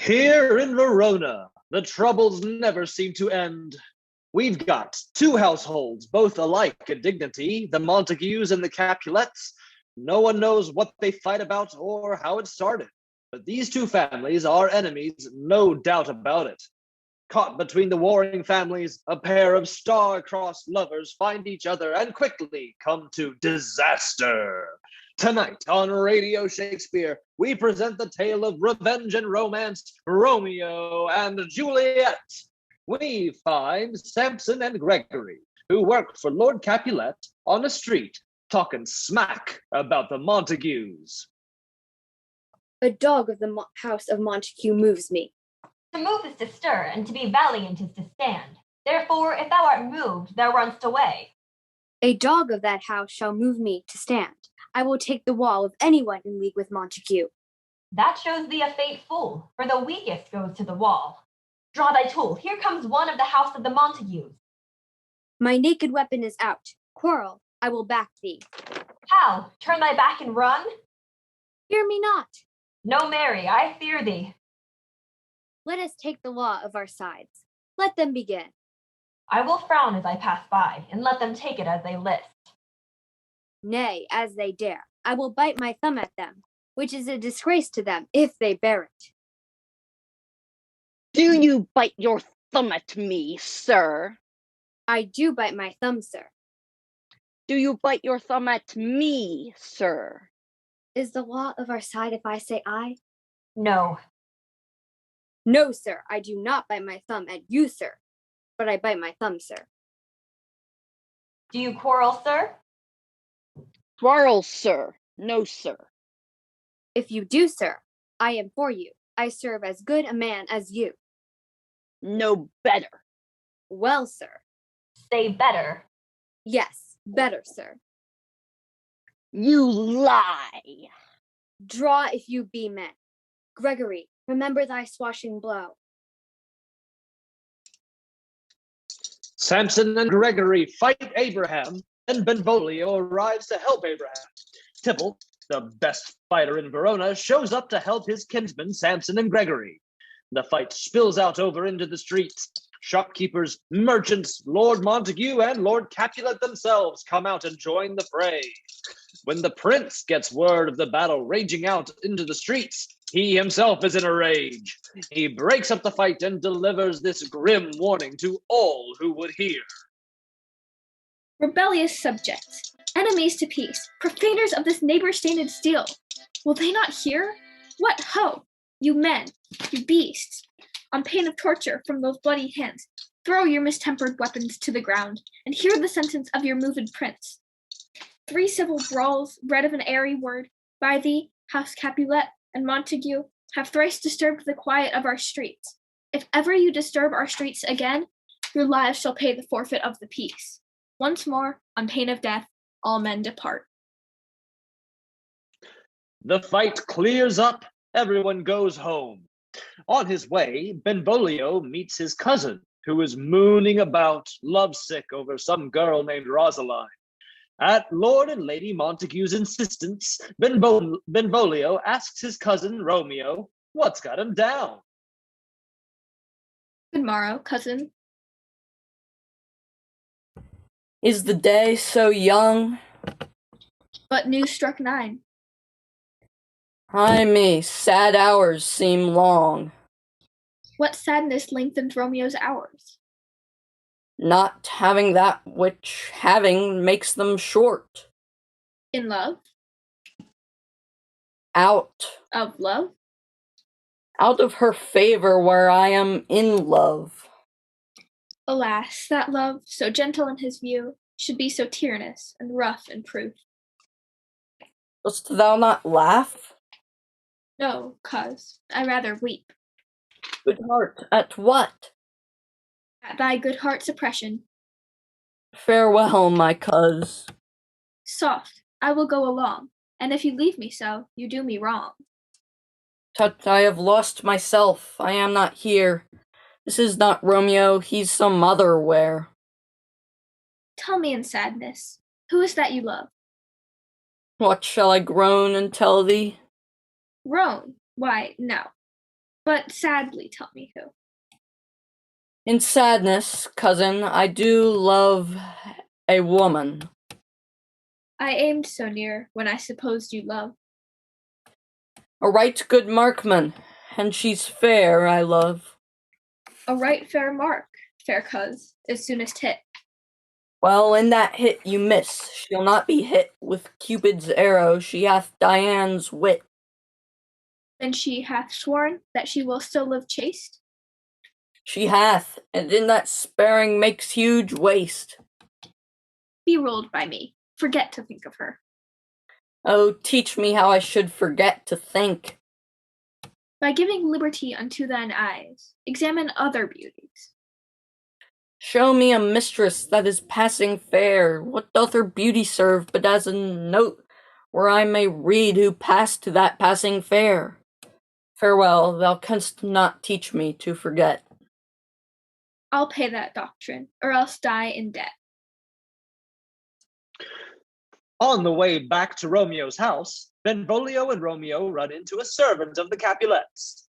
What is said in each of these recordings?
Here in Verona, the troubles never seem to end. We've got two households, both alike in dignity, the Montagues and the Capulets. No one knows what they fight about or how it started. But these two families are enemies, no doubt about it. Caught between the warring families, a pair of star-crossed lovers find each other and quickly come to disaster. Tonight on Radio Shakespeare, we present the tale of revenge and romance, Romeo and Juliet. We find Samson and Gregory, who work for Lord Capulet, on a street, talking smack about the Montagues. A dog of the house of Montague moves me. To move is to stir, and to be valiant is to stand. Therefore, if thou art moved, thou runst away. A dog of that house shall move me to stand. I will take the wall of anyone in league with Montague. That shows thee a fate fool, for the weakest goes to the wall. Draw thy tool, here comes one of the house of the Montagues. My naked weapon is out. Quarrel, I will back thee. How? Turn thy back and run? Fear me not. No, marry, I fear thee. Let us take the law of our sides. Let them begin. I will frown as I pass by, and let them take it as they list. Nay, as they dare. I will bite my thumb at them, which is a disgrace to them, if they bear it. Do you bite your thumb at me, sir? I do bite my thumb, sir. Do you bite your thumb at me, sir? Is the law of our side if I say I? No. No, sir, I do not bite my thumb at you, sir, but I bite my thumb, sir. Do you quarrel, sir? Quarrel, sir. No, sir. If you do, sir, I am for you. I serve as good a man as you. No better. Well, sir. Say better. Yes, better, sir. You lie. Draw if you be men. Gregory, remember thy swashing blow. Samson and Gregory fight Abraham, and Benvolio arrives to help Abraham. Tybalt, the best fighter in Verona, shows up to help his kinsmen Samson and Gregory. The fight spills out over into the streets. Shopkeepers, merchants, Lord Montague, and Lord Capulet themselves come out and join the fray. When the prince gets word of the battle raging out into the streets, he himself is in a rage. He breaks up the fight and delivers this grim warning to all who would hear. Rebellious subjects, enemies to peace, profaners of this neighbor-stained steel, will they not hear? What ho, you men, you beasts! On pain of torture from those bloody hands, throw your mistempered weapons to the ground, and hear the sentence of your moved prince. 3 civil brawls, bred of an airy word, by thee, House Capulet and Montague, have thrice disturbed the quiet of our streets. If ever you disturb our streets again, your lives shall pay the forfeit of the peace. Once more, on pain of death, all men depart. The fight clears up, everyone goes home. On his way, Benvolio meets his cousin, who is mooning about, lovesick over some girl named Rosaline. At Lord and Lady Montague's insistence, Benvolio asks his cousin Romeo what's got him down. Good morrow, cousin. Is the day so young? But news struck 9. Ay me, sad hours seem long. What sadness lengthened Romeo's hours? Not having that which having makes them short. In love? Out Of love? of her favor where I am in love. Alas, that love, so gentle in his view, should be so tyrannous and rough in proof. Dost thou not laugh? No, cuz, I rather weep. Good heart, at what? At thy good heart's oppression. Farewell, my cuz. Soft, I will go along, and if you leave me so, you do me wrong. Tut, I have lost myself, I am not here. This is not Romeo, he's some other where. Tell me in sadness, who is that you love? What shall I groan and tell thee? Roan? Why, no. But sadly, tell me who. In sadness, cousin, I do love a woman. I aimed so near when I supposed you love. A right good markman, and she's fair, I love. A right fair mark, fair coz, is soonest hit. Well, in that hit you miss. She'll not be hit with Cupid's arrow, she hath Dian's wit. Then she hath sworn that she will still live chaste. She hath, and in that sparing makes huge waste. Be ruled by me, forget to think of her. Oh, teach me how I should forget to think. By giving liberty unto thine eyes, examine other beauties. Show me a mistress that is passing fair. What doth her beauty serve but as a note where I may read who passed to that passing fair? Farewell, thou canst not teach me to forget. I'll pay that doctrine, or else die in debt. On the way back to Romeo's house, Benvolio and Romeo run into a servant of the Capulets.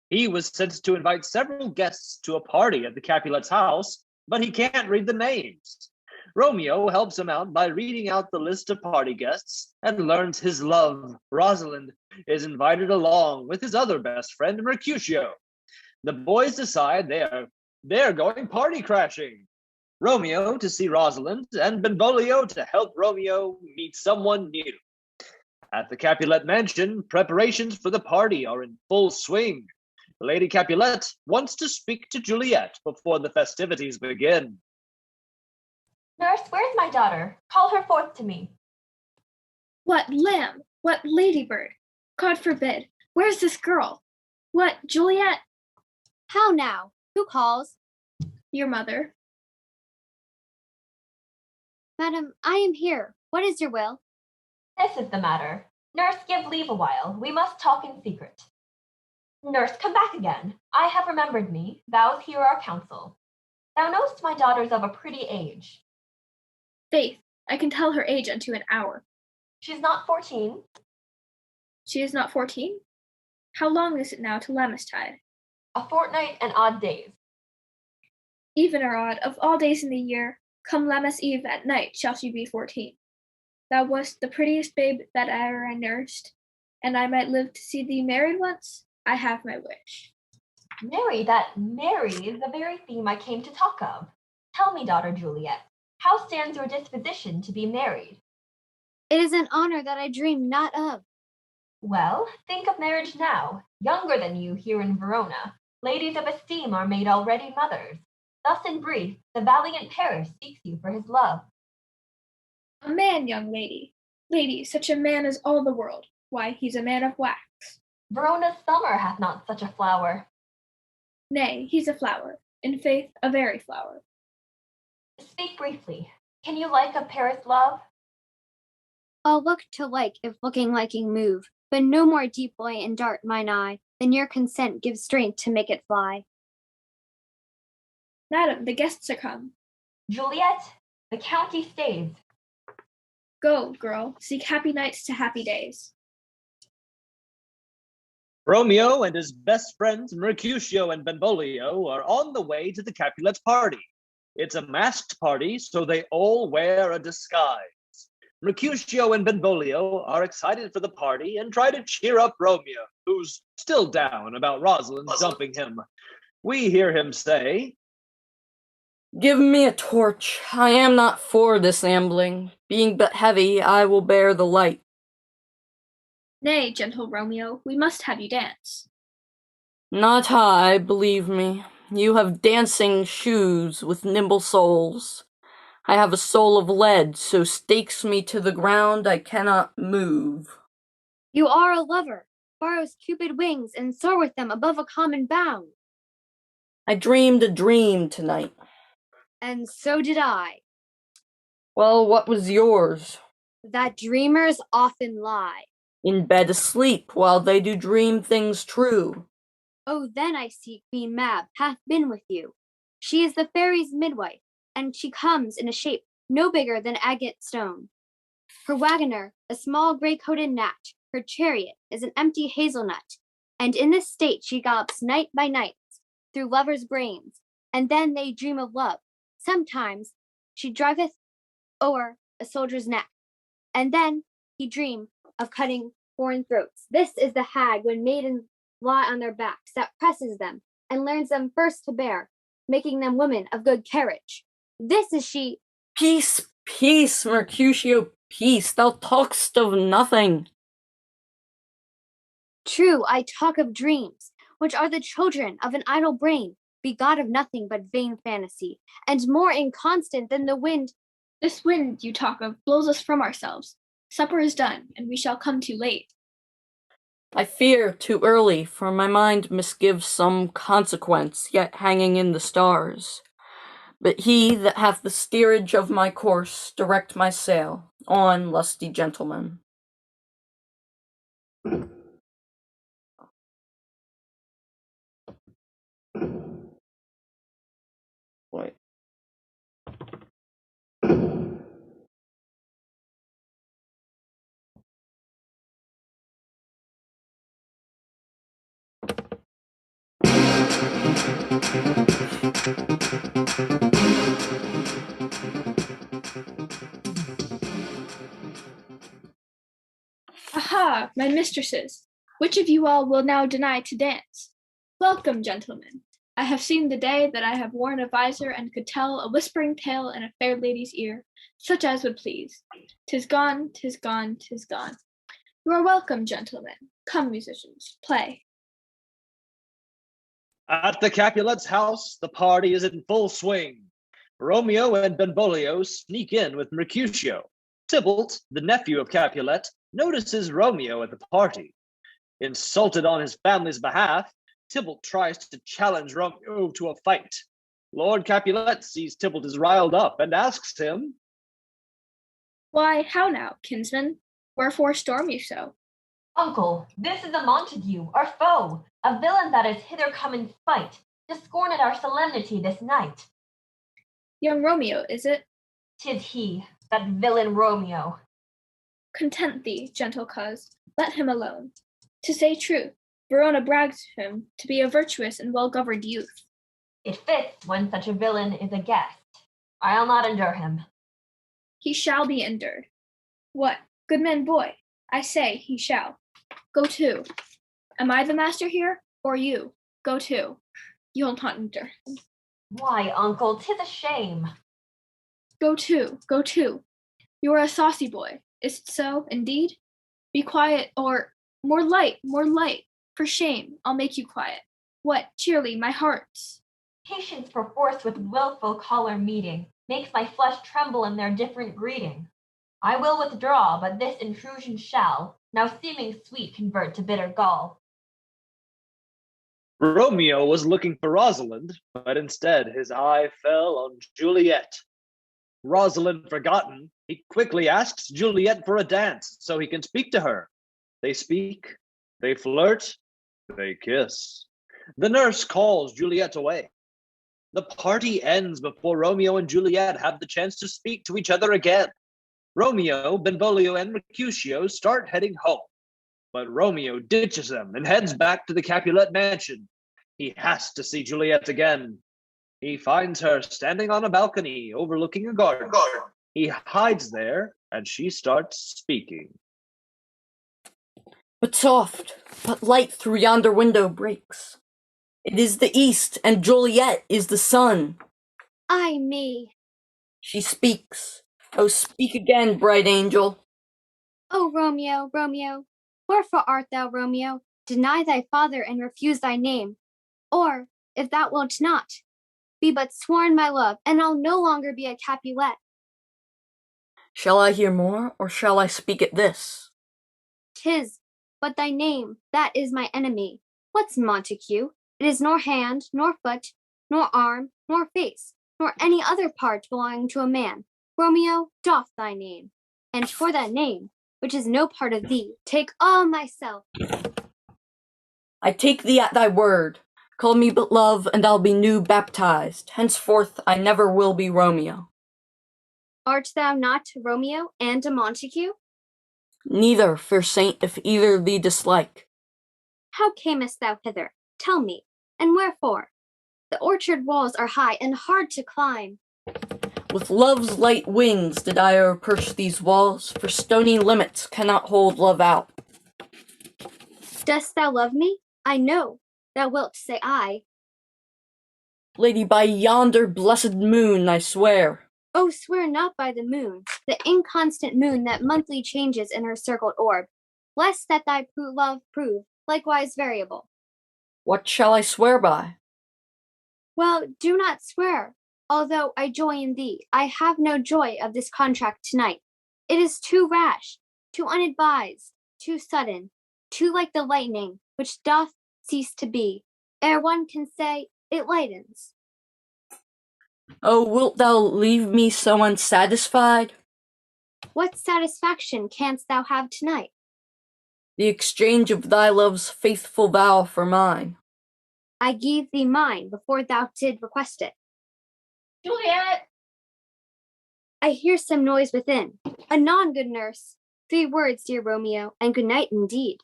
He was sent to invite several guests to a party at the Capulets' house, but he can't read the names. Romeo helps him out by reading out the list of party guests and learns his love, Rosalind, is invited along with his other best friend, Mercutio. The boys decide they're going party crashing. Romeo to see Rosalind, and Benvolio to help Romeo meet someone new. At the Capulet mansion, preparations for the party are in full swing. Lady Capulet wants to speak to Juliet before the festivities begin. Nurse, where's my daughter? Call her forth to me. What lamb? What ladybird? God forbid. Where's this girl? What, Juliet? How now? Who calls? Your mother. Madam, I am here. What is your will? This is the matter. Nurse, give leave a while. We must talk in secret. Nurse, come back again. I have remembered me. Thou's hear our counsel. Thou know'st my daughter's of a pretty age. Faith, I can tell her age unto an hour. She's not 14. She is not 14? How long is it now to Lammastide? A fortnight and odd days. Even or odd, of all days in the year, come Lammas Eve at night shall she be 14. Thou wast the prettiest babe that e'er I nursed, and I might live to see thee married once. I have my wish. Marry, that marry is the very theme I came to talk of. Tell me, daughter Juliet, how stands your disposition to be married? It is an honor that I dream not of. Well, think of marriage now. Younger than you here in Verona, ladies of esteem are made already mothers. Thus in brief, the valiant Paris seeks you for his love. A man, young lady. Lady, such a man as all the world. Why, he's a man of wax. Verona's summer hath not such a flower. Nay, he's a flower. In faith, a very flower. Speak briefly. Can you like a Paris love? I'll look to like if looking liking move, but no more deep light and dart mine eye than your consent gives strength to make it fly. Madam, the guests are come. Juliet, the county stays. Go, girl, seek happy nights to happy days. Romeo and his best friends Mercutio and Benvolio are on the way to the Capulets' party. It's a masked party, so they all wear a disguise. Mercutio and Benvolio are excited for the party and try to cheer up Romeo, who's still down about Rosalind dumping him. We hear him say, Give me a torch. I am not for this ambling. Being but heavy, I will bear the light. Nay, gentle Romeo, we must have you dance. Not I, believe me. You have dancing shoes with nimble soles. I have a soul of lead, so stakes me to the ground I cannot move. You are a lover, borrows Cupid wings and soar with them above a common bound. I dreamed a dream tonight. And so did I. Well, what was yours? That dreamers often lie. In bed asleep, while they do dream things true. Oh, then I see Queen Mab hath been with you. She is the fairy's midwife, and she comes in a shape no bigger than agate stone. Her wagoner, a small gray-coated gnat, her chariot is an empty hazelnut. And in this state she gallops night by night through lovers' brains, and then they dream of love. Sometimes she driveth o'er a soldier's neck, and then he dream of cutting foreign throats. This is the hag when maidens lie on their backs, that presses them and learns them first to bear, making them women of good carriage. This is she. Peace, peace, Mercutio, peace. Thou talk'st of nothing. True, I talk of dreams, which are the children of an idle brain, begot of nothing but vain fantasy, and more inconstant than the wind. This wind you talk of blows us from ourselves. Supper is done, and we shall come too late. I fear too early, for my mind misgives some consequence yet hanging in the stars. But he that hath the steerage of my course direct my sail. On, lusty gentlemen. Wait. Aha, my mistresses! Which of you all will now deny to dance? Welcome, gentlemen. I have seen the day that I have worn a visor and could tell a whispering tale in a fair lady's ear, such as would please. 'Tis gone, 'tis gone, 'tis gone. You are welcome, gentlemen. Come, musicians, play. At the Capulet's house, the party is in full swing. Romeo and Benvolio sneak in with Mercutio. Tybalt, the nephew of Capulet, notices Romeo at the party. Insulted on his family's behalf, Tybalt tries to challenge Romeo to a fight. Lord Capulet sees Tybalt is riled up and asks him, Why, how now, kinsman? Wherefore storm you so? Uncle, this is a Montague, our foe, a villain that is hither come in spite, to scorn at our solemnity this night. Young Romeo, is it? 'Tis he, that villain Romeo. Content thee, gentle coz, let him alone. To say truth, Verona brags him to be a virtuous and well-governed youth. It fits when such a villain is a guest. I'll not endure him. He shall be endured. What, goodman boy, I say he shall. Go to. Am I the master here, or you? Go to. You'll not endure him. Why, uncle, 'tis a shame. Go to, go to. You are a saucy boy. Is it so, indeed? Be quiet, or more light, more light. For shame, I'll make you quiet. What, cheerly, my hearts? Patience perforce with wilful choler meeting makes my flesh tremble in their different greeting. I will withdraw, but this intrusion shall, now seeming sweet, convert to bitter gall. Romeo was looking for Rosalind, but instead his eye fell on Juliet. Rosalind forgotten, he quickly asks Juliet for a dance so he can speak to her. They speak, they flirt, they kiss. The nurse calls Juliet away. The party ends before Romeo and Juliet have the chance to speak to each other again. Romeo, Benvolio, and Mercutio start heading home, but Romeo ditches them and heads back to the Capulet mansion. He has to see Juliet again. He finds her standing on a balcony overlooking a garden. He hides there, and she starts speaking. But soft, but light through yonder window breaks. It is the east, and Juliet is the sun. Ay me. She speaks. Oh, speak again, bright angel. O Romeo, Romeo, wherefore art thou, Romeo? Deny thy father and refuse thy name. Or, if thou wilt not, be but sworn my love, and I'll no longer be a Capulet. Shall I hear more, or shall I speak at this? 'Tis but thy name, that is my enemy. What's Montague? It is nor hand, nor foot, nor arm, nor face, nor any other part belonging to a man. Romeo, doff thy name, and for that name, which is no part of thee, take all myself. I take thee at thy word. Call me but love, and I'll be new baptized. Henceforth I never will be Romeo. Art thou not Romeo and a Montague? Neither, fair saint, if either thee dislike. How camest thou hither? Tell me, and wherefore? The orchard walls are high and hard to climb. With love's light wings did I o'erperch these walls, for stony limits cannot hold love out. Dost thou love me? I know thou wilt say aye. Lady, by yonder blessed moon, I swear. Oh, swear not by the moon, the inconstant moon that monthly changes in her circled orb, lest that thy love prove likewise variable. What shall I swear by? Well, do not swear. Although I joy in thee, I have no joy of this contract tonight. It is too rash, too unadvised, too sudden, too like the lightning, which doth cease to be, ere one can say it lightens. Oh, wilt thou leave me so unsatisfied? What satisfaction canst thou have tonight? The exchange of thy love's faithful vow for mine. I gave thee mine before thou did request it. Juliet! I hear some noise within. Anon, good nurse. 3 words, dear Romeo, and good night indeed.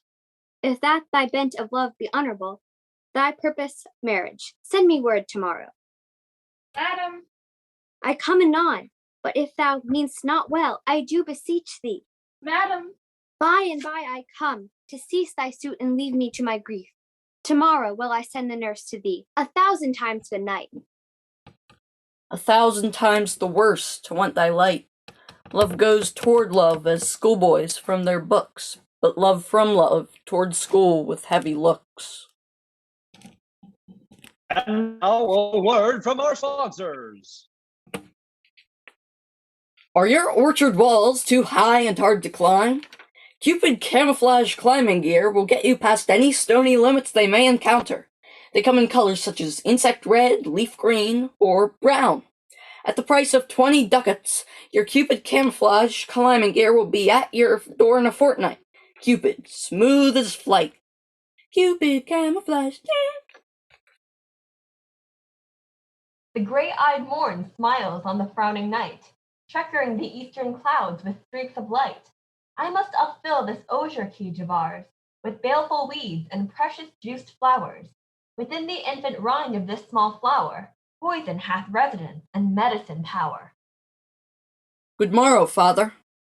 If that thy bent of love be honorable, thy purpose marriage, send me word tomorrow. Madam! I come anon, but if thou mean'st not well, I do beseech thee. Madam! By and by I come, to cease thy suit and leave me to my grief. Tomorrow will I send the nurse to thee, 1,000 times good night. 1,000 times the worse to want thy light. Love goes toward love as schoolboys from their books, but love from love toward school with heavy looks. And now a word from our sponsors. Are your orchard walls too high and hard to climb? Cupid camouflage climbing gear will get you past any stony limits they may encounter. They come in colors such as insect red, leaf green, or brown. At the price of 20 ducats, your Cupid camouflage climbing gear will be at your door in a fortnight. Cupid, smooth as flight. Cupid camouflage. The gray-eyed morn smiles on the frowning night, checkering the eastern clouds with streaks of light. I must upfill this osier cage of ours with baleful weeds and precious juiced flowers. Within the infant rind of this small flower, poison hath residence and medicine power. Good morrow, father.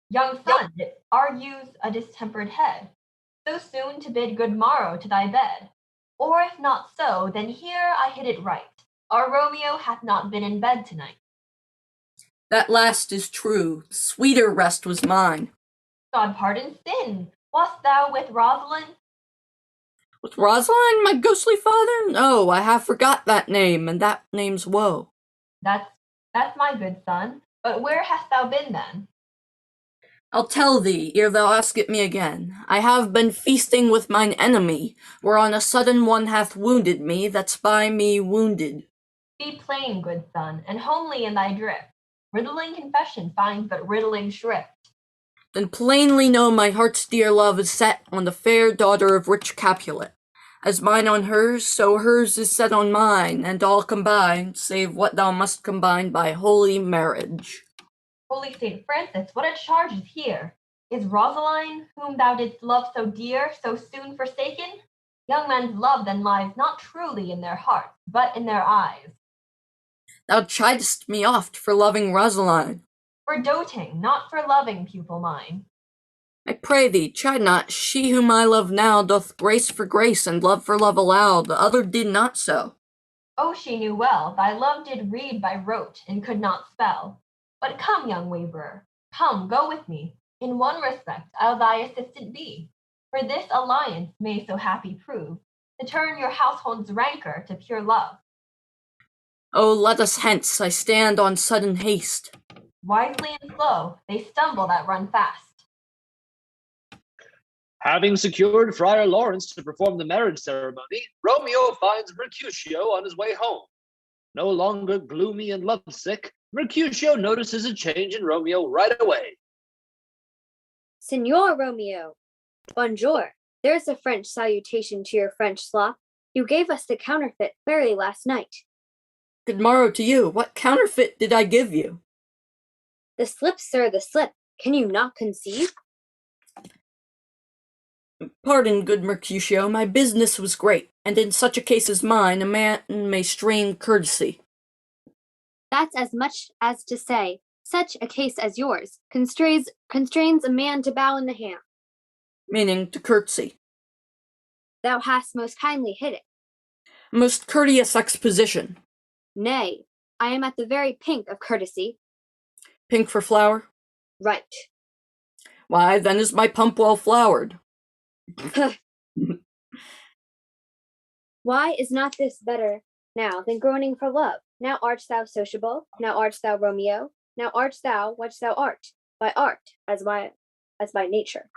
Young son, it argues a distempered head, so soon to bid good morrow to thy bed. Or if not so, then here I hit it right. Our Romeo hath not been in bed tonight. That last is true. Sweeter rest was mine. God pardon sin. Wast thou with Rosalind? With Rosalind, my ghostly father? No, I have forgot that name, and that name's woe. That's my good son. But where hast thou been then? I'll tell thee, ere thou ask it me again. I have been feasting with mine enemy, whereon a sudden one hath wounded me, that's by me wounded. Be plain, good son, and homely in thy drift. Riddling confession finds but riddling shrift. Then plainly know my heart's dear love is set on the fair daughter of rich Capulet. As mine on hers, so hers is set on mine, and all combined, save what thou must combine by holy marriage. Holy Saint Francis, what a charge is here! Is Rosaline, whom thou didst love so dear, so soon forsaken? Young men's love then lies not truly in their hearts, but in their eyes. Thou chidest me oft for loving Rosaline. For doting, not for loving, pupil mine. I pray thee, chide not. She whom I love now doth grace for grace and love for love allow. The other did not so. Oh, she knew well, thy love did read by rote, and could not spell. But come, young waverer, come, go with me. In one respect I'll thy assistant be. For this alliance may so happy prove, to turn your household's rancor to pure love. Oh, let us hence, I stand on sudden haste. Wisely and slow, they stumble that run fast. Having secured Friar Lawrence to perform the marriage ceremony, Romeo finds Mercutio on his way home. No longer gloomy and lovesick, Mercutio notices a change in Romeo right away. Signor Romeo, bonjour. There's a French salutation to your French sloth. You gave us the counterfeit fairly last night. Good morrow to you. What counterfeit did I give you? The slip, sir, the slip. Can you not conceive? Pardon, good Mercutio, my business was great, and in such a case as mine, a man may strain courtesy. That's as much as to say, such a case as yours constrains a man to bow in the hand. Meaning to curtsy. Thou hast most kindly hit it. Most courteous exposition. Nay, I am at the very pink of courtesy. Pink for flower? Right. Why, then is my pump well flowered. Why is not this better now than groaning for love? Now art thou sociable, now art thou Romeo, now art thou what thou art, by art as by nature.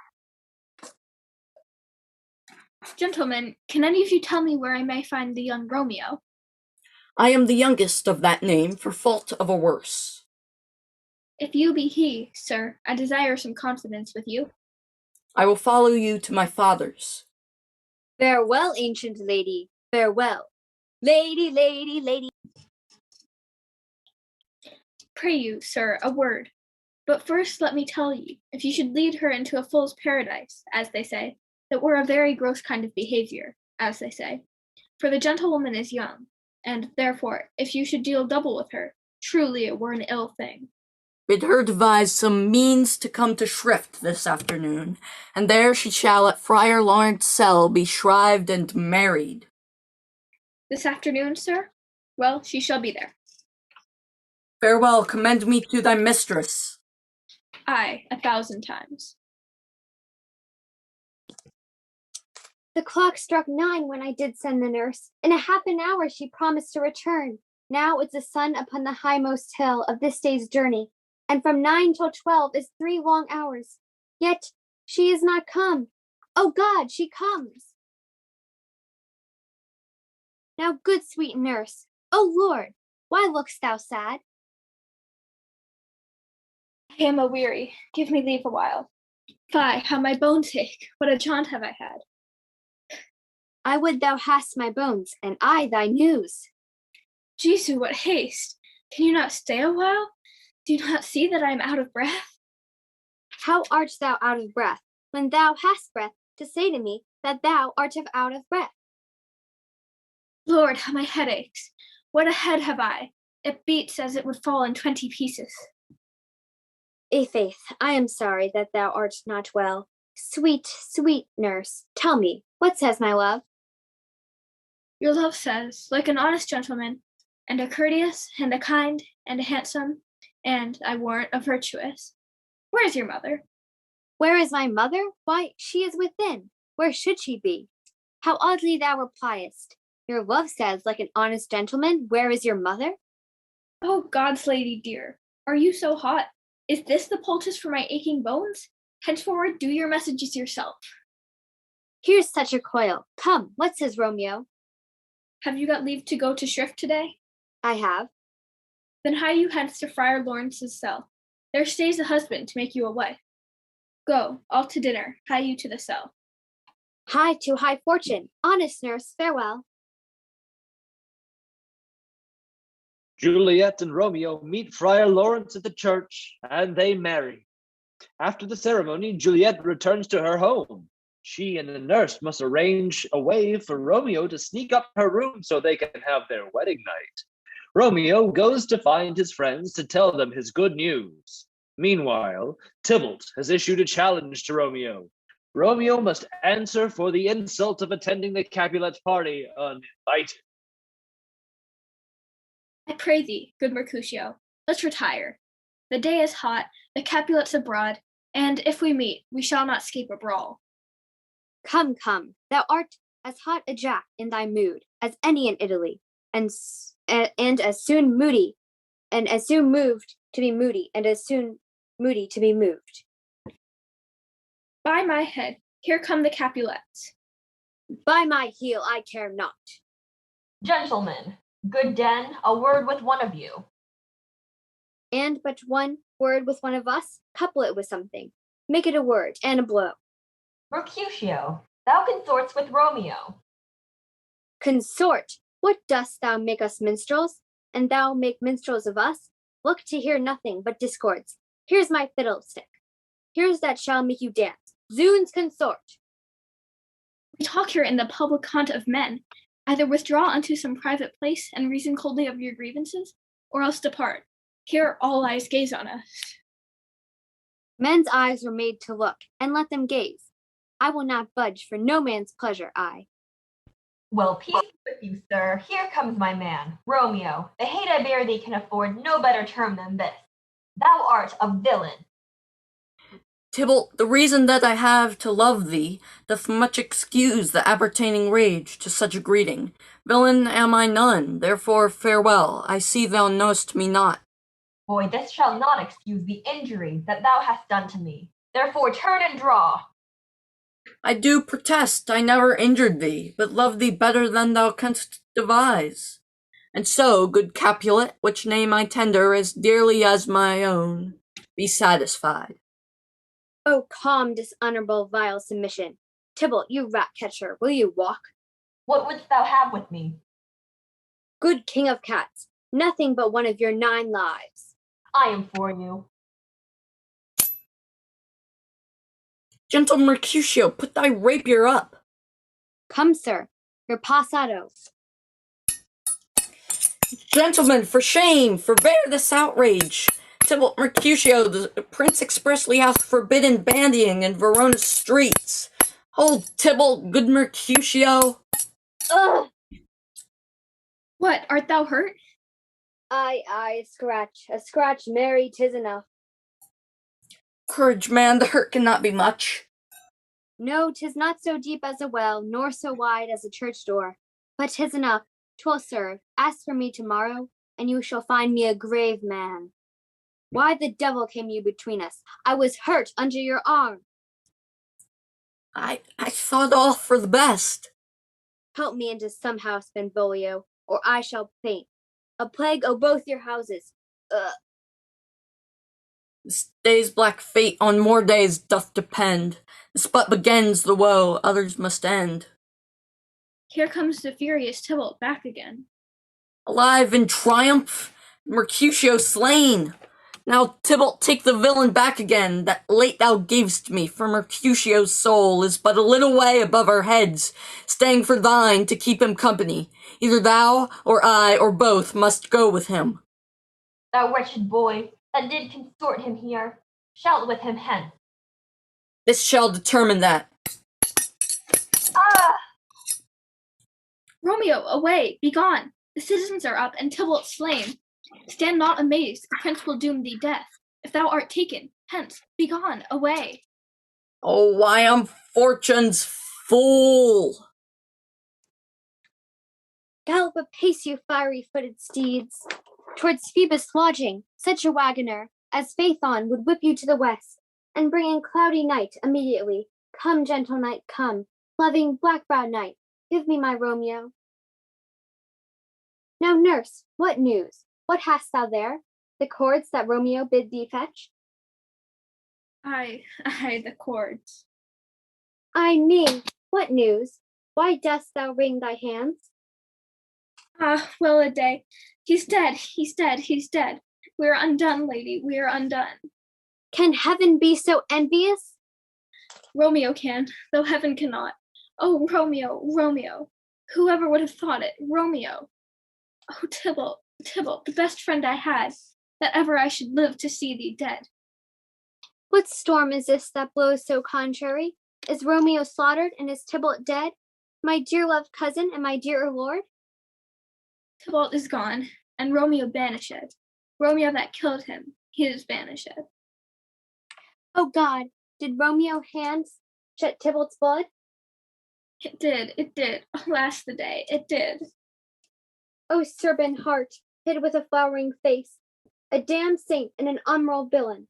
Gentlemen, can any of you tell me where I may find the young Romeo? I am the youngest of that name, for fault of a worse. If you be he, sir, I desire some confidence with you. I will follow you to my father's. Farewell, ancient lady, farewell. Lady, lady, lady. Pray you, sir, a word. But first let me tell you, if you should lead her into a fool's paradise, as they say, that were a very gross kind of behavior, as they say. For the gentlewoman is young, and therefore, if you should deal double with her, truly it were an ill thing. Bid her devise some means to come to Shrift this afternoon, and there she shall at Friar Lawrence's cell be shrived and married. This afternoon, sir? Well, she shall be there. Farewell, commend me to thy mistress. Aye, 1,000 times. The clock struck 9 when I did send the nurse. In a half an hour she promised to return. Now is the sun upon the highmost hill of this day's journey, and from 9 till 12 is 3 long hours. Yet she is not come. Oh God, she comes. Now, good sweet nurse, oh Lord, why look'st thou sad? I am a-weary. Give me leave a while. Fie, how my bones ache. What a jaunt have I had. I would thou hadst my bones, and I thy news. Jesu, what haste! Can you not stay a while? Do you not see that I am out of breath? How art thou out of breath, when thou hast breath to say to me that thou art out of breath? Lord, how my head aches. What a head have I! It beats as it would fall in 20 pieces. Faith, I am sorry that thou art not well. Sweet, sweet nurse, tell me, what says my love? Your love says, like an honest gentleman, and a courteous, and a kind, and a handsome, and, I warrant, a virtuous. Where is your mother? Where is my mother? Why, she is within. Where should she be? How oddly thou repliest. Your love says, like an honest gentleman, where is your mother? Oh, God's lady dear, are you so hot? Is this the poultice for my aching bones? Henceforward, do your messages yourself. Here's such a coil. Come, what says Romeo? Have you got leave to go to Shrift today? I have. Then hie you hence to Friar Lawrence's cell. There stays a husband to make you a wife. Go, all to dinner, hie you to the cell. Hie to high fortune. Honest nurse, farewell. Juliet and Romeo meet Friar Lawrence at the church, and they marry. After the ceremony, Juliet returns to her home. She and the nurse must arrange a way for Romeo to sneak up her room so they can have their wedding night. Romeo goes to find his friends to tell them his good news. Meanwhile, Tybalt has issued a challenge to Romeo. Romeo must answer for the insult of attending the Capulet's party uninvited. I pray thee, good Mercutio, let's retire. The day is hot, the Capulet's abroad, and if we meet, we shall not escape a brawl. Come, come, thou art as hot a jack in thy mood as any in Italy, and as soon moody, and as soon moved to be moody, and as soon moody to be moved. By my head, here come the Capulets. By my heel, I care not. Gentlemen, good den, a word with one of you. And but one word with one of us, couple it with something. Make it a word and a blow. Mercutio, thou consorts with Romeo. Consort, what dost thou make us minstrels? And thou make minstrels of us? Look to hear nothing but discords. Here's my fiddlestick. Here's that shall make you dance. Zounds, consort. We talk here in the public haunt of men. Either withdraw unto some private place and reason coldly of your grievances, or else depart. Here all eyes gaze on us. Men's eyes were made to look, and let them gaze. I will not budge for no man's pleasure, I. Well, peace with you, sir. Here comes my man, Romeo. The hate I bear thee can afford no better term than this. Thou art a villain. Tybalt, the reason that I have to love thee doth much excuse the appertaining rage to such a greeting. Villain am I none, therefore farewell. I see thou know'st me not. Boy, this shall not excuse the injury that thou hast done to me. Therefore turn and draw. I do protest I never injured thee, but love thee better than thou canst devise. And so, good Capulet, which name I tender as dearly as my own, be satisfied. Oh, calm, dishonorable, vile submission. Tybalt, you rat-catcher, will you walk? What wouldst thou have with me? Good king of cats, nothing but one of your 9 lives. I am for you. Gentle Mercutio, put thy rapier up. Come, sir, your passado. Gentlemen, for shame, forbear this outrage. Tybalt Mercutio, the prince expressly hath forbidden bandying in Verona's streets. Hold, Tybalt, good Mercutio. Ugh! What, art thou hurt? Aye, a scratch, marry, 'tis enough. Courage, man, the hurt cannot be much. No, 'tis not so deep as a well, nor so wide as a church door. But 'tis enough, 'twill serve. Ask for me tomorrow, and you shall find me a grave man. Why the devil came you between us? I was hurt under your arm. I thought all for the best. Help me into some house, Benvolio, or I shall faint. A plague o' both your houses. Ugh. This day's black fate on more days doth depend. This but begins the woe, others must end. Here comes the furious Tybalt back again. Alive in triumph, Mercutio slain. Now, Tybalt, take the villain back again, that late thou gavest me, for Mercutio's soul is but a little way above our heads, staying for thine to keep him company. Either thou, or I, or both must go with him. Thou wretched boy, that did consort him here, shalt with him hence. This shall determine that. Ah! Romeo, away, begone! The citizens are up, and Tybalt slain. Stand not amazed, the prince will doom thee death. If thou art taken, hence, begone, away. Oh, I am fortune's fool. Gallop apace, you fiery-footed steeds. Towards Phoebus' lodging, such a wagoner as Phaethon would whip you to the west, and bring in cloudy night immediately. Come, gentle night, come, loving black-browed night, give me my Romeo. Now, nurse, what news? What hast thou there? The cords that Romeo bid thee fetch? Aye, the cords. Ay me, what news? Why dost thou wring thy hands? Ah, well a day. He's dead, he's dead, he's dead. We are undone, lady, we are undone. Can heaven be so envious? Romeo can, though heaven cannot. Oh, Romeo, Romeo. Whoever would have thought it, Romeo. Oh, Tybalt, Tybalt, the best friend I had, that ever I should live to see thee dead. What storm is this that blows so contrary? Is Romeo slaughtered, and is Tybalt dead? My dear loved cousin, and my dear lord? Tybalt is gone, and Romeo banished. Romeo that killed him, he is banished. Oh God, did Romeo hands shed Tybalt's blood? It did. Alas the day, it did. Oh serpent heart, hid with a flowering face, a damned saint and an unmoral villain.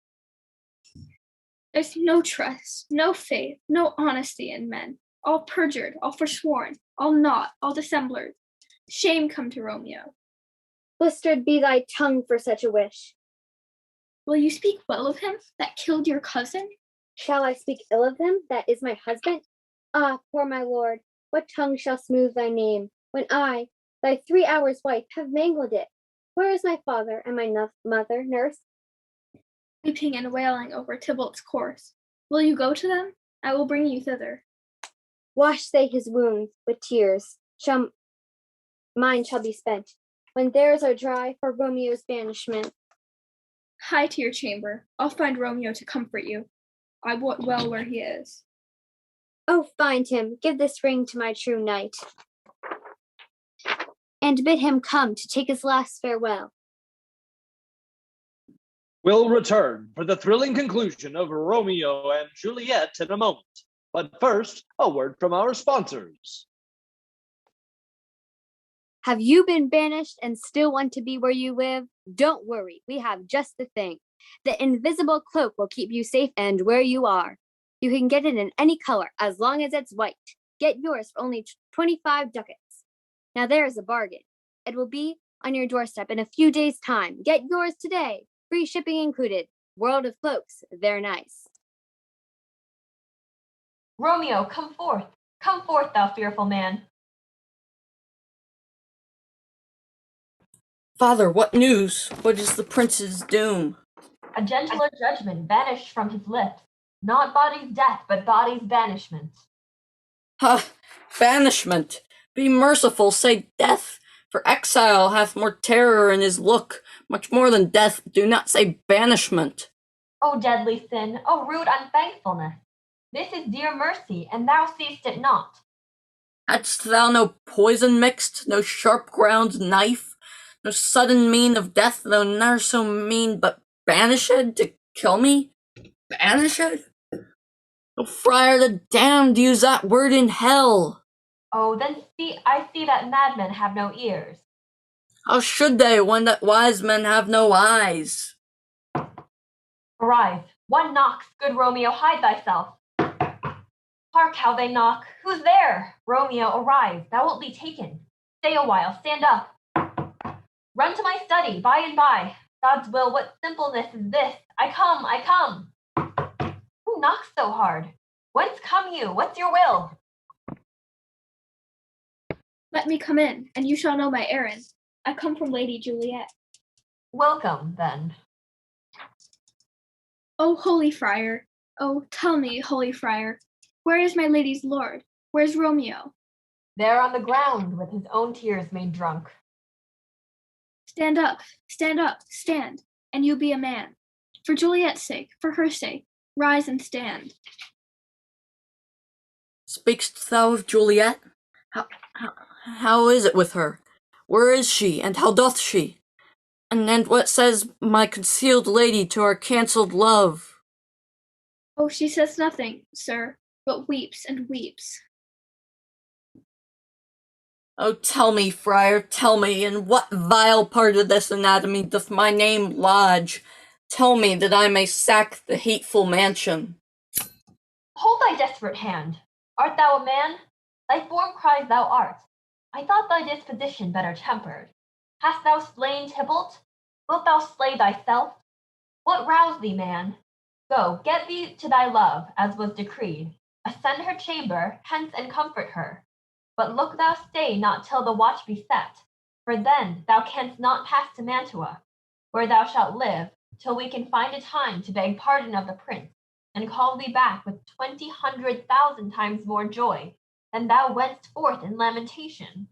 There's no trust, no faith, no honesty in men. All perjured, all forsworn, all naught, all dissemblers. Shame come to Romeo. Blistered be thy tongue for such a wish. Will you speak well of him that killed your cousin? Shall I speak ill of him that is my husband? Ah, poor my lord, what tongue shall smooth thy name, when I, thy 3 hours wife, have mangled it? Where is my father and my mother, nurse? Weeping and wailing over Tybalt's corse. Will you go to them? I will bring you thither. Wash they his wounds with tears. Mine shall be spent, when theirs are dry, for Romeo's banishment. Hie to your chamber. I'll find Romeo to comfort you. I wot well where he is. Oh, find him, give this ring to my true knight, and bid him come to take his last farewell. We'll return for the thrilling conclusion of Romeo and Juliet in a moment. But first, a word from our sponsors. Have you been banished and still want to be where you live? Don't worry, we have just the thing. The invisible cloak will keep you safe and where you are. You can get it in any color as long as it's white. Get yours for only 25 ducats. Now there is a bargain. It will be on your doorstep in a few days' time. Get yours today. Free shipping included. World of Cloaks, they're nice. Romeo, come forth. Come forth, thou fearful man. Father, what news? What is the prince's doom? A gentler judgment banished from his lips. Not body's death, but body's banishment. Ha! Banishment! Be merciful, say death, for exile hath more terror in his look, much more than death. Do not say banishment. O deadly sin, O rude unthankfulness! This is dear mercy, and thou seest it not. Hadst thou no poison mixed, no sharp ground knife, no sudden mean of death, though ne'er so mean, but banished to kill me? Banished? No friar the damned use that word in hell. Oh, then I see that madmen have no ears. How should they, when that wise men have no eyes? Arise, one knocks, good Romeo, hide thyself. Hark how they knock. Who's there? Romeo, arise, thou wilt be taken. Stay a while, stand up. Run to my study, by and by. God's will, what simpleness is this? I come, I come. Who knocks so hard? Whence come you? What's your will? Let me come in, and you shall know my errand. I come from Lady Juliet. Welcome, then. O holy friar, oh, tell me, holy friar, where is my lady's lord? Where's Romeo? There on the ground, with his own tears made drunk. Stand up, stand, and you be a man. For Juliet's sake, for her sake, rise and stand. Speak'st thou of Juliet? How is it with her? Where is she, and how doth she? And what says my concealed lady to our cancelled love? Oh, she says nothing, sir, but weeps and weeps. Oh, tell me, friar, tell me, in what vile part of this anatomy doth my name lodge? Tell me, that I may sack the hateful mansion. Hold thy desperate hand. Art thou a man? Thy form cries thou art. I thought thy disposition better tempered. Hast thou slain Tybalt? Wilt thou slay thyself? What roused thee, man? Go, get thee to thy love, as was decreed. Ascend her chamber, hence and comfort her. But look thou stay not till the watch be set, for then thou canst not pass to Mantua, where thou shalt live, till we can find a time to beg pardon of the prince, and call thee back with 20,000 times more joy than thou wentst forth in lamentation.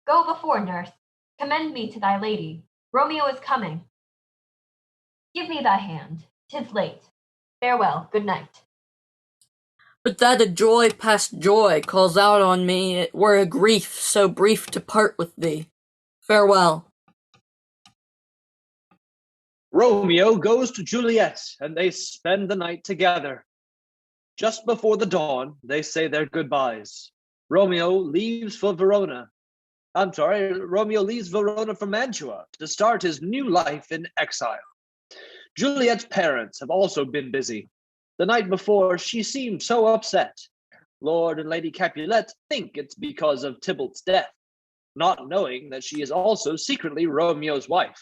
Go before, nurse, commend me to thy lady. Romeo is coming. Give me thy hand. 'Tis late. Farewell, good night. But that a joy past joy calls out on me, it were a grief so brief to part with thee. Farewell. Romeo goes to Juliet, and they spend the night together. Just before the dawn, they say their goodbyes. Romeo leaves Verona for Mantua to start his new life in exile. Juliet's parents have also been busy. The night before, she seemed so upset. Lord and Lady Capulet think it's because of Tybalt's death, not knowing that she is also secretly Romeo's wife.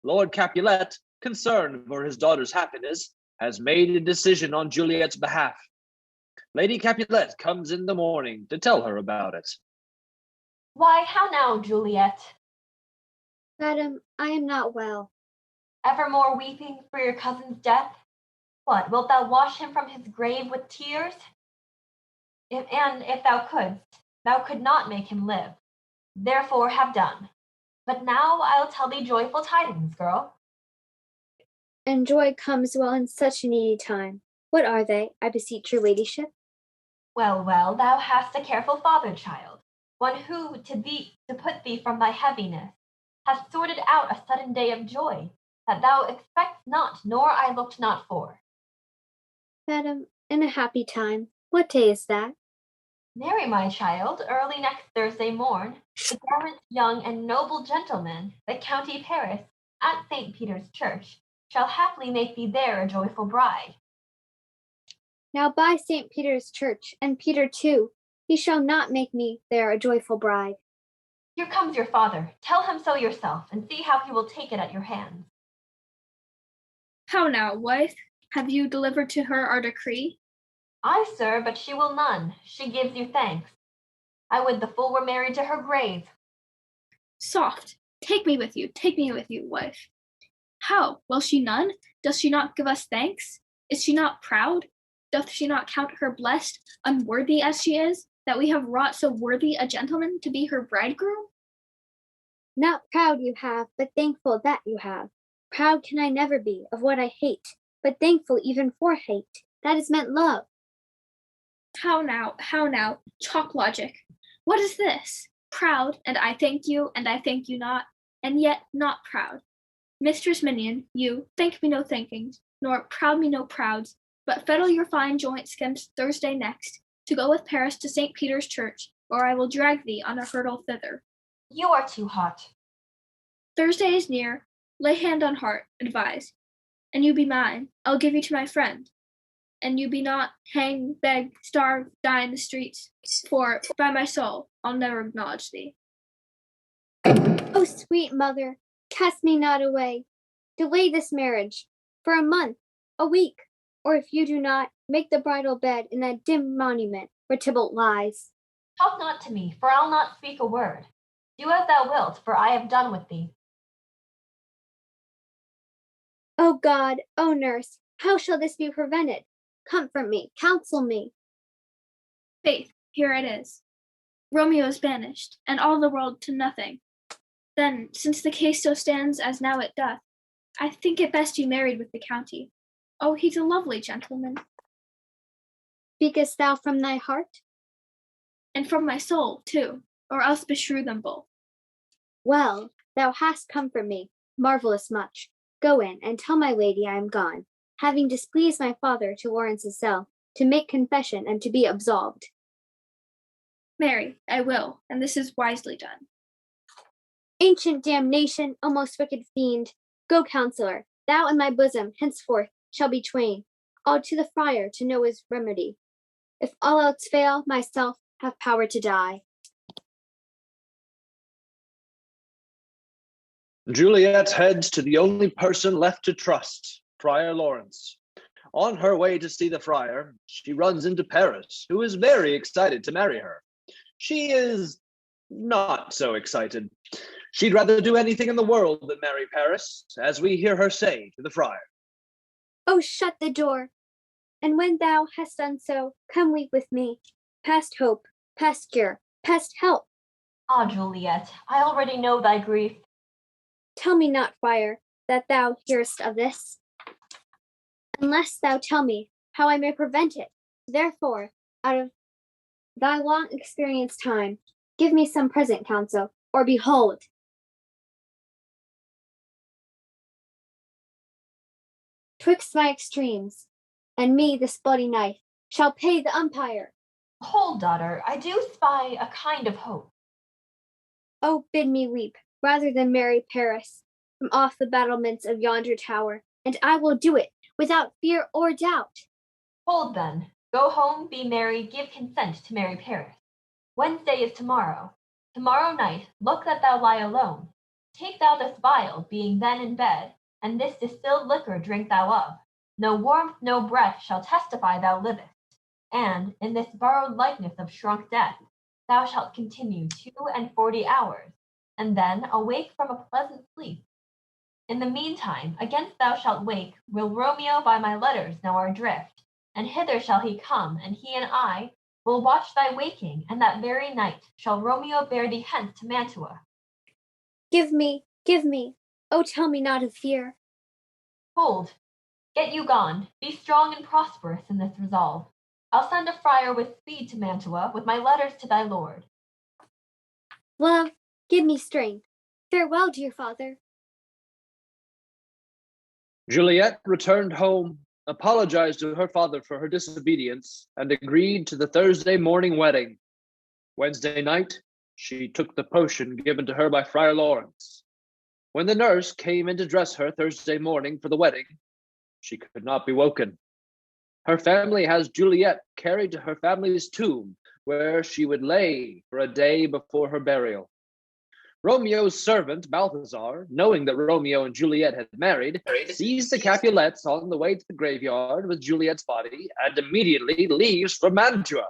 Lord Capulet, concerned for his daughter's happiness, has made a decision on Juliet's behalf. Lady Capulet comes in the morning to tell her about it. Why, how now, Juliet? Madam, I am not well. Evermore weeping for your cousin's death? What, wilt thou wash him from his grave with tears? If thou couldst, thou could not make him live. Therefore have done. But now I'll tell thee joyful tidings, girl. And joy comes well in such a needy time. What are they, I beseech your ladyship? Well, well, thou hast a careful father, child, one who, to put thee from thy heaviness, hath sorted out a sudden day of joy, that thou expect'st not, nor I looked not for. Madam, in a happy time. What day is that? Marry, my child, early next Thursday morn, the gallant young and noble gentleman, the county Paris, at St. Peter's Church, shall haply make thee there a joyful bride. Now by St. Peter's Church, and Peter too, he shall not make me there a joyful bride. Here comes your father. Tell him so yourself, and see how he will take it at your hands. How now, wife? Have you delivered to her our decree? Ay, sir, but she will none. She gives you thanks. I would the fool were married to her grave. Soft, take me with you, wife. How? Will she none? Does she not give us thanks? Is she not proud? Doth she not count her blessed, unworthy as she is, that we have wrought so worthy a gentleman to be her bridegroom? Not proud you have, but thankful that you have. Proud can I never be of what I hate, but thankful even for hate. That is meant love. How now, chalk logic. What is this? Proud, and I thank you not, and yet not proud. Mistress Minion, you, thank me no thankings, nor proud me no prouds, but fettle your fine joints 'gainst Thursday next, to go with Paris to St. Peter's Church, or I will drag thee on a hurdle thither. You are too hot. Thursday is near, lay hand on heart, advise. And you be mine, I'll give you to my friend. And you be not hang, beg, starve, die in the streets, for, by my soul, I'll never acknowledge thee. Oh, sweet mother, cast me not away. Delay this marriage for a month, a week, or if you do not, make the bridal bed in that dim monument where Tybalt lies. Talk not to me, for I'll not speak a word. Do as thou wilt, for I have done with thee. O God, O nurse, how shall this be prevented? Comfort me, counsel me. Faith, here it is. Romeo is banished, and all the world to nothing. Then, since the case so stands as now it doth, I think it best you married with the county. Oh, he's a lovely gentleman. Speakest thou from thy heart? And from my soul, too, or else beshrew them both. Well, thou hast comfort me, marvellous much. Go in, and tell my lady I am gone, having displeased my father to Lawrence's cell, to make confession and to be absolved. Marry, I will, and this is wisely done. Ancient damnation, O most wicked fiend, go, counselor, thou and my bosom henceforth shall be twain, all to the friar to know his remedy. If all else fail, myself have power to die. Juliet heads to the only person left to trust, Friar Lawrence. On her way to see the friar, she runs into Paris, who is very excited to marry her. She is not so excited. She'd rather do anything in the world than marry Paris, as we hear her say to the friar. Oh, shut the door, and when thou hast done so, come weep with me, past hope, past cure, past help. Ah, Juliet, I already know thy grief. Tell me not, friar, that thou hearest of this, unless thou tell me how I may prevent it. Therefore, out of thy long experienced time, give me some present counsel, or behold, twixt my extremes, and me this bloody knife shall pay the umpire. Hold, daughter, I do spy a kind of hope. Oh, bid me weep, rather than marry Paris, from off the battlements of yonder tower, and I will do it, without fear or doubt. Hold then, go home, be merry, give consent to marry Paris. Wednesday is tomorrow. Tomorrow night, look that thou lie alone. Take thou this vial, being then in bed, and this distilled liquor drink thou of. No warmth, no breath shall testify thou livest, and, in this borrowed likeness of shrunk death, thou shalt continue 42 hours, and then awake from a pleasant sleep. In the meantime, against thou shalt wake, will Romeo by my letters know our drift, and hither shall he come, and he and I will watch thy waking, and that very night shall Romeo bear thee hence to Mantua. Give me, oh tell me not of fear. Hold, get you gone, be strong and prosperous in this resolve. I'll send a friar with speed to Mantua, with my letters to thy lord. Love, give me strength. Farewell, dear father. Juliet returned home, apologized to her father for her disobedience, and agreed to the Thursday morning wedding. Wednesday night, she took the potion given to her by Friar Lawrence. When the nurse came in to dress her Thursday morning for the wedding, she could not be woken. Her family has Juliet carried to her family's tomb, where she would lay for a day before her burial. Romeo's servant, Balthazar, knowing that Romeo and Juliet had married, sees the Capulets on the way to the graveyard with Juliet's body and immediately leaves for Mantua.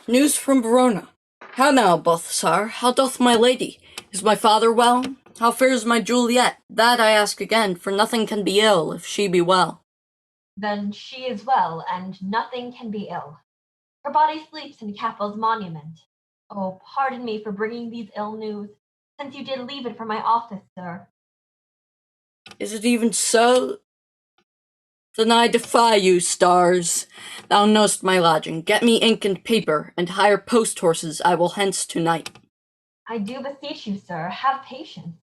News from Verona. How now, Balthazar? How doth my lady? Is my father well? How fares my Juliet? That I ask again, for nothing can be ill if she be well. Then she is well, and nothing can be ill. Her body sleeps in Capel's monument. Oh, pardon me for bringing these ill news, since you did leave it for my office, sir. Is it even so? Then I defy you, stars. Thou know'st my lodging. Get me ink and paper, and hire post-horses. I will hence to-night. I do beseech you, sir, have patience.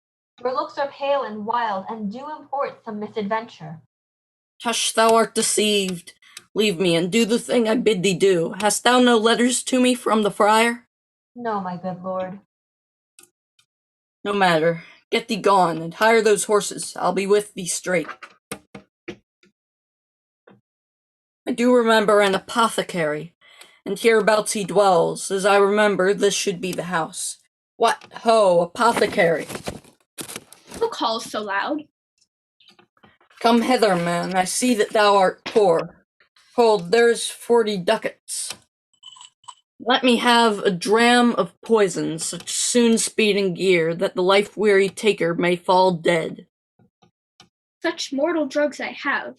Your looks are pale and wild, and do import some misadventure. Hush, thou art deceived. Leave me, and do the thing I bid thee do. Hast thou no letters to me from the friar? No, my good lord. No matter. Get thee gone, and hire those horses. I'll be with thee straight. I do remember an apothecary, and hereabouts he dwells. As I remember, this should be the house. What, ho, apothecary! Who calls so loud? Come hither, man. I see that thou art poor. Hold, there's 40 ducats. Let me have a dram of poison, such soon speed and gear, that the life-weary taker may fall dead. Such mortal drugs I have,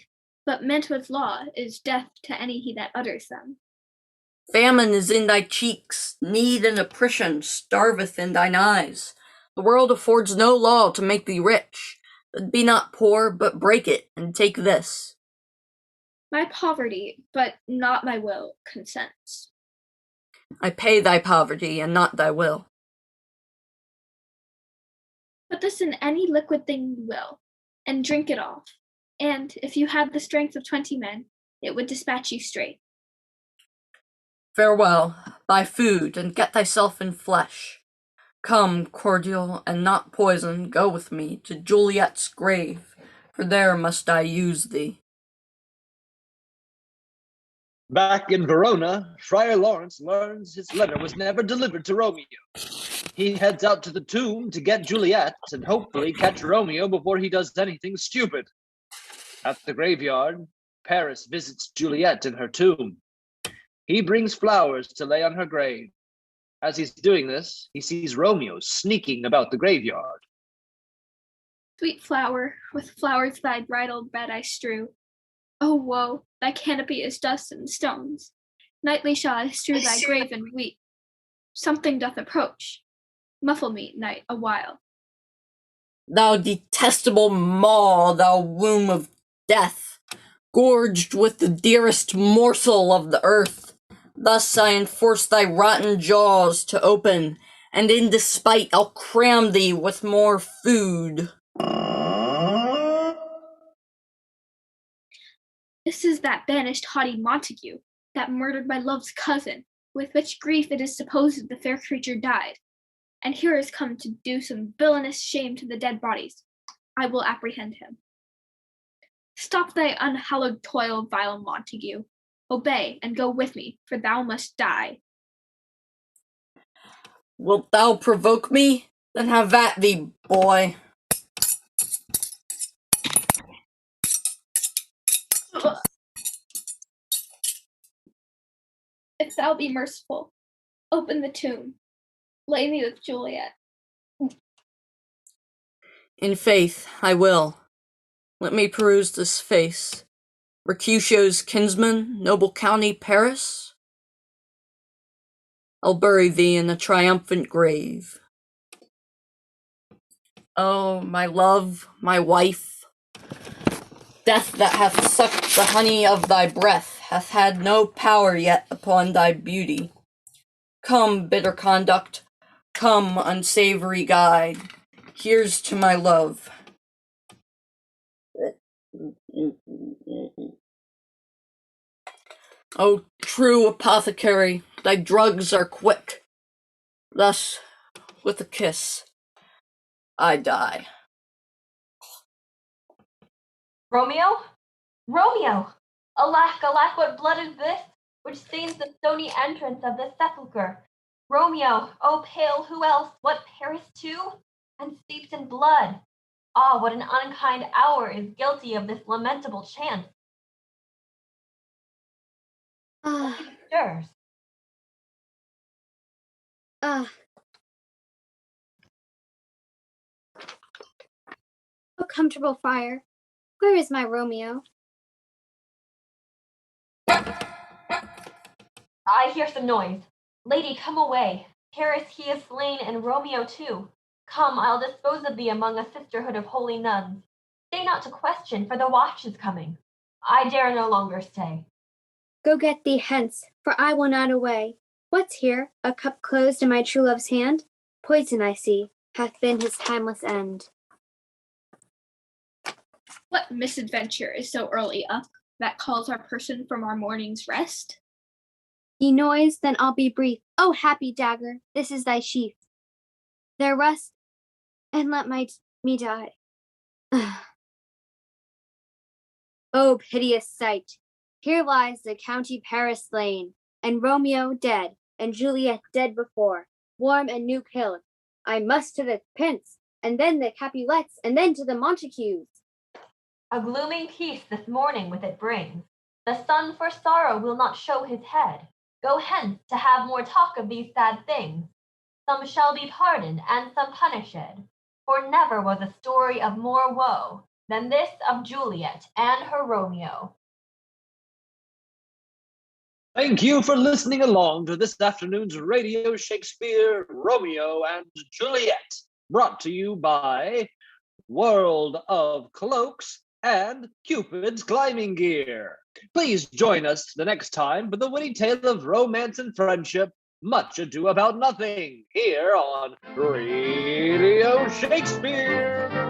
but Mantua's law is death to any he that utters them. Famine is in thy cheeks, need and oppression starveth in thine eyes. The world affords no law to make thee rich. Be not poor, but break it, and take this. My poverty, but not my will, consents. I pay thy poverty, and not thy will. Put this in any liquid thing you will, and drink it off, and if you had the strength of 20 men, it would dispatch you straight. Farewell, buy food, and get thyself in flesh. Come, cordial, and not poison, go with me to Juliet's grave, for there must I use thee. Back in Verona, Friar Lawrence learns his letter was never delivered to Romeo. He heads out to the tomb to get Juliet and hopefully catch Romeo before he does anything stupid. At the graveyard, Paris visits Juliet in her tomb. He brings flowers to lay on her grave. As he's doing this, he sees Romeo sneaking about the graveyard. Sweet flower, with flowers thy bridal bed I strew. Oh woe, thy canopy is dust and stones. Nightly shall I strew thy grave and weep. Something doth approach. Muffle me, night, awhile. Thou detestable maw, thou womb of death, gorged with the dearest morsel of the earth. Thus I enforce thy rotten jaws to open, and in despite I'll cram thee with more food. This is that banished haughty Montague, that murdered my love's cousin, with which grief it is supposed the fair creature died. And here is come to do some villainous shame to the dead bodies. I will apprehend him. Stop thy unhallowed toil, vile Montague. Obey, and go with me, for thou must die. Wilt thou provoke me? Then have at thee, boy. If thou be merciful, open the tomb. Lay me with Juliet. In faith, I will. Let me peruse this face. Mercutio's kinsman, noble county Paris? I'll bury thee in a triumphant grave. Oh, my love, my wife, death that hath sucked the honey of thy breath hath had no power yet upon thy beauty. Come, bitter conduct, come, unsavory guide, here's to my love. O true apothecary, thy drugs are quick. Thus, with a kiss, I die. Romeo? Romeo! Alack, alack, what blood is this, which stains the stony entrance of this sepulchre? Romeo, oh pale, who else? What, Paris too? And steeped in blood. Ah, what an unkind hour is guilty of this lamentable chance. Ah, He stirs. ah. Oh, comfortable fire. Where is my Romeo? I hear some noise. Lady, come away. Paris he is slain, and Romeo too. Come, I'll dispose of thee among a sisterhood of holy nuns. Stay not to question, for the watch is coming. I dare no longer stay. Go get thee hence, for I will not away. What's here? A cup closed in my true love's hand? Poison, I see, hath been his timeless end. What misadventure is so early up that calls our person from our morning's rest? Ye noise, then I'll be brief. O happy dagger, this is thy sheath. There rest, and let me die. O piteous sight! Here lies the county Paris slain, and Romeo dead, and Juliet dead before, warm and new killed. I must to the Prince, and then the Capulets, and then to the Montagues. A glooming peace this morning with it brings. The sun for sorrow will not show his head. Go hence to have more talk of these sad things. Some shall be pardoned, and some punished. For never was a story of more woe than this of Juliet and her Romeo. Thank you for listening along to this afternoon's Radio Shakespeare, Romeo and Juliet, brought to you by World of Cloaks and Cupid's Climbing Gear. Please join us the next time for the witty tale of romance and friendship, Much Ado About Nothing, here on Radio Shakespeare.